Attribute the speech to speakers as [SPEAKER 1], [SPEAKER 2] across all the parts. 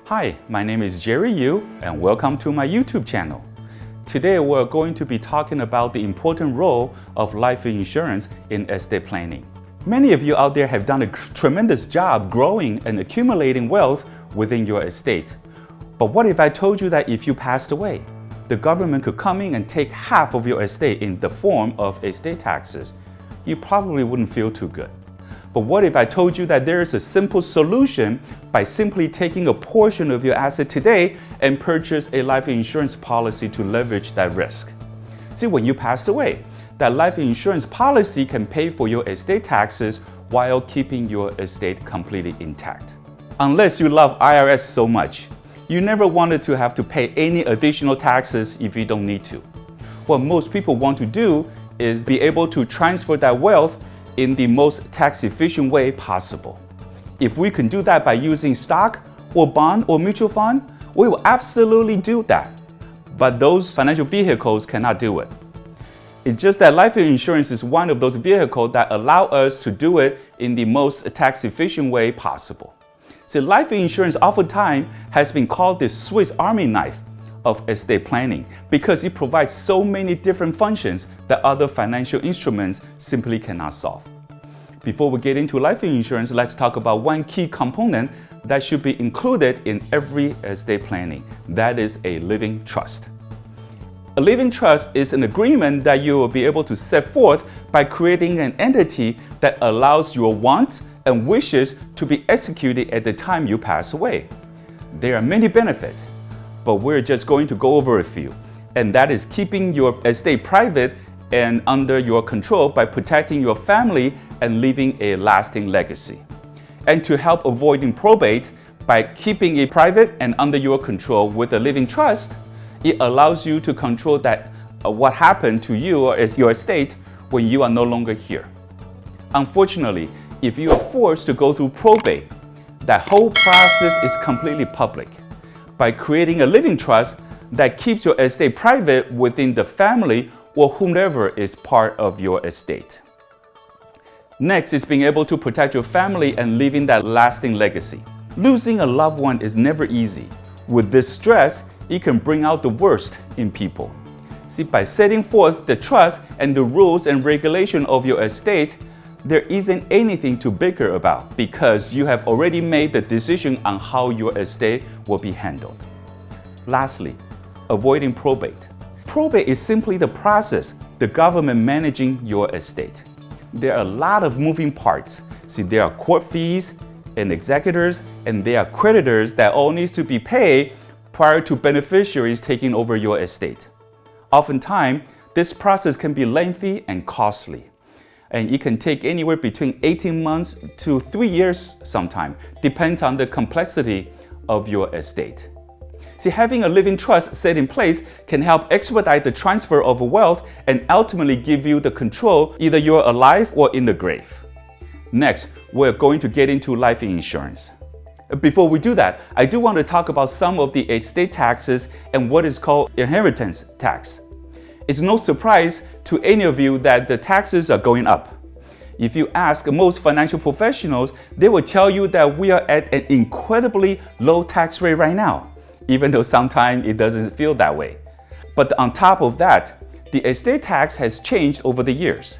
[SPEAKER 1] Hi, my name is Jerry and welcome to my YouTube channel. Today we're going to be talking about the important role of life insurance in estate planning. Many of you out there have done a tremendous job growing and accumulating wealth within your estate. But what if I told you that if you passed away, the government could come in and take half of your estate in the form of estate taxes? You probably wouldn't feel too good. But what if I told you that there is a simple solution by simply taking a portion of your asset today and purchase a life insurance policy to leverage that risk? See, when you passed away, that life insurance policy can pay for your estate taxes while keeping your estate completely intact. Unless you love IRS so much, you never wanted to have to pay any additional taxes if you don't need to. What most people want to do is be able to transfer that wealth in the most tax-efficient way possible. If we can do that by using stock or bond or mutual fund, we will absolutely do that. But those financial vehicles cannot do it. It's just that life insurance is one of those vehicles that allow us to do it in the most tax-efficient way possible. See, life insurance oftentimes has been called the Swiss Army knife of estate planning because it provides so many different functions that other financial instruments simply cannot solve. Before we get into life insurance, let's talk about one key component that should be included in every estate planning. That is a living trust. A living trust is an agreement that you will be able to set forth by creating an entity that allows your wants and wishes to be executed at the time you pass away. There are many benefits, but we're just going to go over a few, and that is keeping your estate private and under your control by protecting your family and leaving a lasting legacy. And to help avoiding probate by keeping it private and under your control with a living trust, it allows you to control that what happened to you or your estate when you are no longer here. Unfortunately, if you are forced to go through probate, that whole process is completely public. By creating a living trust that keeps your estate private within the family or whomever is part of your estate. Next is being able to protect your family and leaving that lasting legacy. Losing a loved one is never easy. With this stress, it can bring out the worst in people. See, by setting forth the trust and the rules and regulation of your estate, there isn't anything to bicker about because you have already made the decision on how your estate will be handled. Lastly, avoiding probate. Probate is simply the process, the government managing your estate. There are a lot of moving parts. See, there are court fees and executors, and there are creditors that all needs to be paid prior to beneficiaries taking over your estate. Oftentimes, this process can be lengthy and costly. And it can take anywhere between 18 months to 3 years sometime, depends on the complexity of your estate. See, having a living trust set in place can help expedite the transfer of wealth and ultimately give you the control either you're alive or in the grave. Next, we're going to get into life insurance. Before we do that, I do want to talk about some of the estate taxes and what is called inheritance tax. It's no surprise to any of you that the taxes are going up. If you ask most financial professionals, they will tell you that we are at an incredibly low tax rate right now, even though sometimes it doesn't feel that way. But on top of that, the estate tax has changed over the years.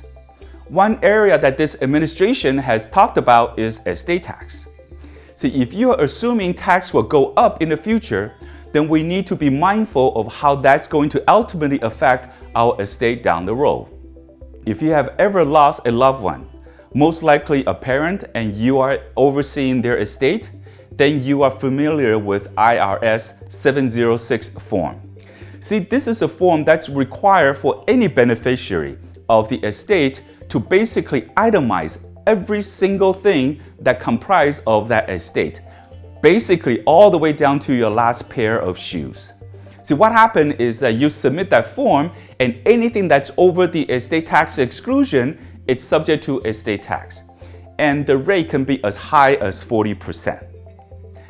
[SPEAKER 1] One area that this administration has talked about is estate tax. See, if you are assuming tax will go up in the future, then we need to be mindful of how that's going to ultimately affect our estate down the road. If you have ever lost a loved one, most likely a parent, and you are overseeing their estate, then you are familiar with IRS 706 form. See, this is a form that's required for any beneficiary of the estate to basically itemize every single thing that comprises of that estate. Basically all the way down to your last pair of shoes. See, what happened is that you submit that form and anything that's over the estate tax exclusion, it's subject to estate tax. And the rate can be as high as 40%.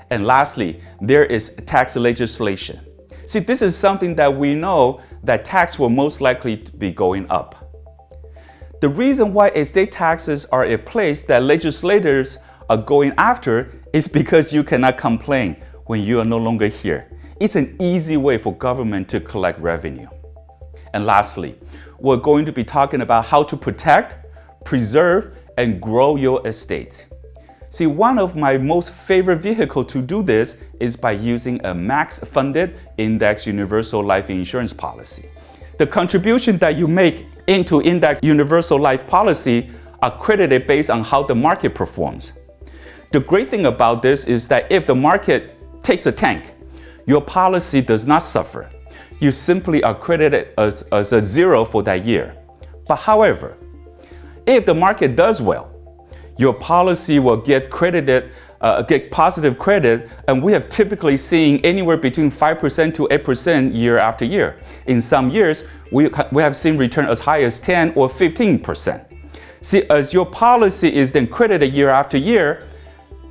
[SPEAKER 1] And lastly, there is tax legislation. See, this is something that we know that tax will most likely be going up. The reason why estate taxes are a place that legislators are going after is because you cannot complain when you are no longer here. It's an easy way for government to collect revenue. And lastly, we're going to be talking about how to protect, preserve, and grow your estate. See, one of my most favorite vehicles to do this is by using a max-funded index universal life insurance policy. The contribution that you make into index universal life policy are credited based on how the market performs. The great thing about this is that if the market takes a tank, your policy does not suffer. You simply are credited as a zero for that year. But however, if the market does well, your policy will get positive credit, and we have typically seen anywhere between 5% to 8% year after year. In some years, we have seen return as high as 10 or 15%. See, as your policy is then credited year after year,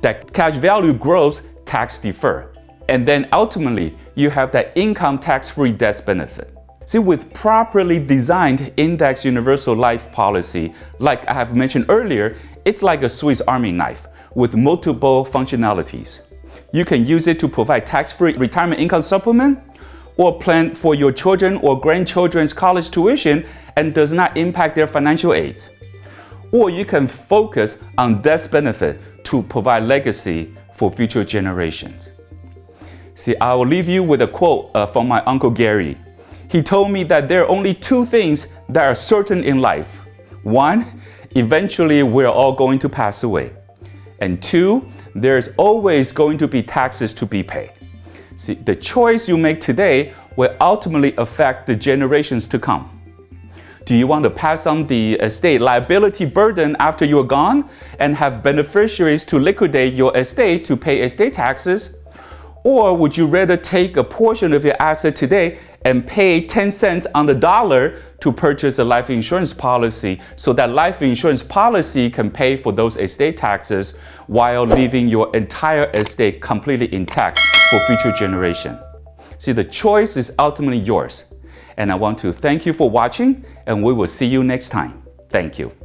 [SPEAKER 1] that cash value grows tax deferred. And then ultimately, you have that income tax-free death benefit. See, with properly designed index universal life policy, like I have mentioned earlier, it's like a Swiss Army knife with multiple functionalities. You can use it to provide tax-free retirement income supplement, or plan for your children or grandchildren's college tuition and does not impact their financial aids. Or you can focus on death benefit to provide legacy for future generations. See, I will leave you with a quote from my Uncle Gary. He told me that there are only two things that are certain in life. One, eventually we're all going to pass away. And two, there's always going to be taxes to be paid. See, the choice you make today will ultimately affect the generations to come. Do you want to pass on the estate liability burden after you're gone and have beneficiaries to liquidate your estate to pay estate taxes? Or would you rather take a portion of your asset today and pay 10 cents on the dollar to purchase a life insurance policy so that life insurance policy can pay for those estate taxes while leaving your entire estate completely intact for future generations? See, the choice is ultimately yours. And I want to thank you for watching, and we will see you next time. Thank you.